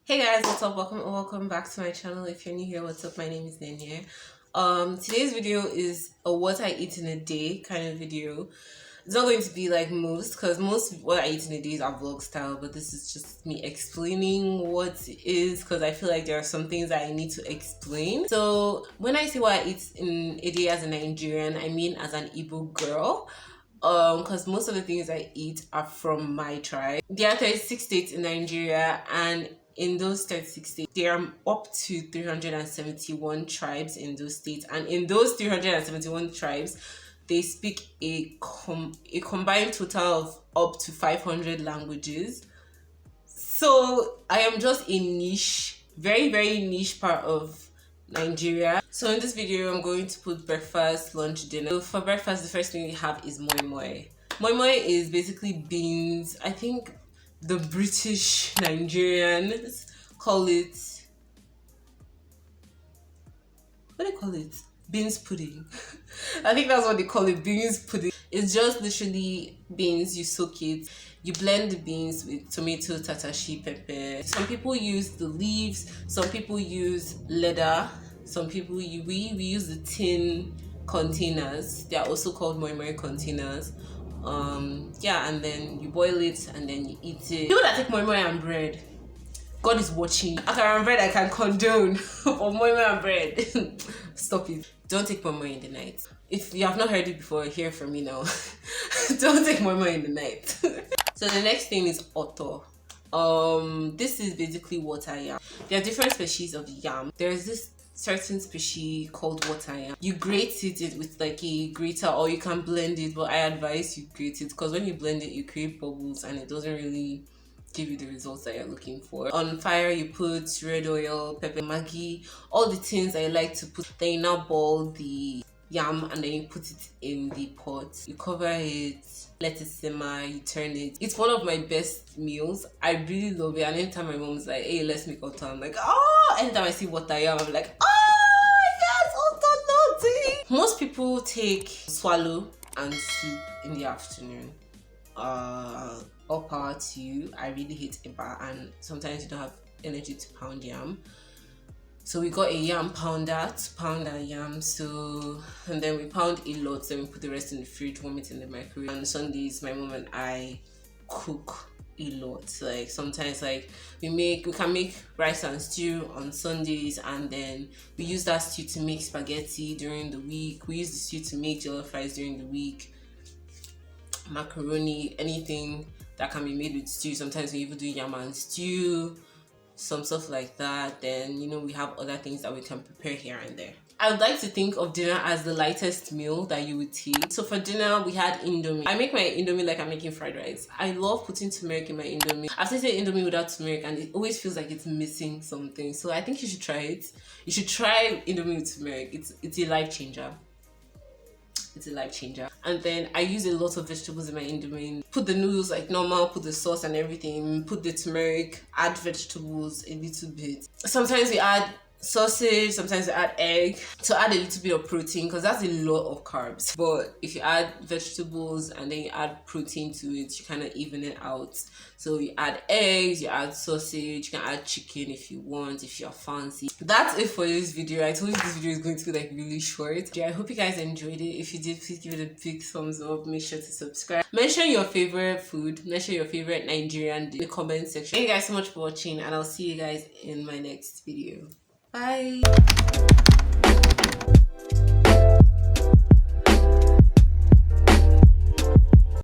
Hey guys, what's up? Welcome back to my channel. If you're new here, what's up? My name is Nenya. Today's video is a what I eat in a day kind of video. It's not going to be like because most what I eat in a day is our vlog style, but this is just me explaining what it is because I feel like there are some things that I need to explain. So when I say what I eat in a day as a Nigerian, I mean as an Igbo girl. Because most of the things I eat are from my tribe. There are 36 states in Nigeria, and in those 36 states, there are up to 371 tribes in those states, and in those 371 tribes, they speak a combined total of up to 500 languages. So I am just a niche, very niche part of Nigeria. So in this video, I'm going to put breakfast, lunch, dinner. So for breakfast, the first thing we have is Moin-Moin. Moin-Moin is basically beans. I think the British Nigerians call it, what do they call it? Beans pudding. I think that's what they call it, beans pudding. It's just literally beans, you soak it, you blend the beans with tomato, tatashi, pepper. Some people use the leaves, some people use leather, some people we use the tin containers. They are also called Moin-Moin containers. Yeah, and then you boil it and then you eat it. People that take Moin-Moin and bread, God is watching. Akara and bread I can condone, but Moin-Moin and bread, stop it. Don't take Moin-Moin in the night. If you have not heard it before, hear from me now. Don't take Moin-Moin in the night. So the next thing is Otto. This is basically water yam. There are different species of yam. There's this certain species called water yam. You grate it with like a grater, or you can blend it, but I advise you grate it because when you blend it, you create bubbles and it doesn't really give you the results that you're looking for. On fire, you put red oil, pepper, Maggi, all the things that you like to put. Then you now boil the yam and then you put it in the pot. You cover it, let it simmer, you turn it. It's one of my best meals. I really love it. And anytime my mom's like, hey, let's make otto, I'm like, oh, anytime I see water yam, I'm like, oh yes, otto naughty. Most people take swallow and soup in the afternoon. All power to you. I really hate eba, and sometimes you don't have energy to pound yam. So we got a yam pounder to pound our yam. So, and then we pound a lot, then we put the rest in the fridge, warm it in the microwave. On Sundays, my mom and I cook a lot. Like sometimes like we can make rice and stew on Sundays, and then we use that stew to make spaghetti during the week. We use the stew to make jollof rice during the week, macaroni, anything that can be made with stew. Sometimes we even do yam and stew, some stuff like that. Then we have other things that we can prepare here and there. I would like to think of dinner as the lightest meal that you would take. So for dinner, we had Indomie. I make my Indomie like I'm making fried rice. I love putting turmeric in my Indomie. I've tasted Indomie without turmeric and it always feels like it's missing something. So I think you should try it. You should try Indomie with turmeric. It's a life changer. It's a life changer. And then I use a lot of vegetables in my Indomie. Put the noodles like normal, put the sauce and everything, put the turmeric, add vegetables a little bit. Sometimes we add sausage, sometimes we add egg to add a little bit of protein because that's a lot of carbs. But if you add vegetables and then you add protein to it, you kind of even it out. So you add eggs, you add sausage, you can add chicken if you want, if you're fancy. That's it for this video. I told you this video is going to be like really short. Yeah, I hope you guys enjoyed it. If you did, please give it a big thumbs up. Make sure to subscribe. Mention your favorite food. Mention your favorite Nigerian in the comment section. Thank you guys so much for watching, and I'll see you guys in my next video. Bye.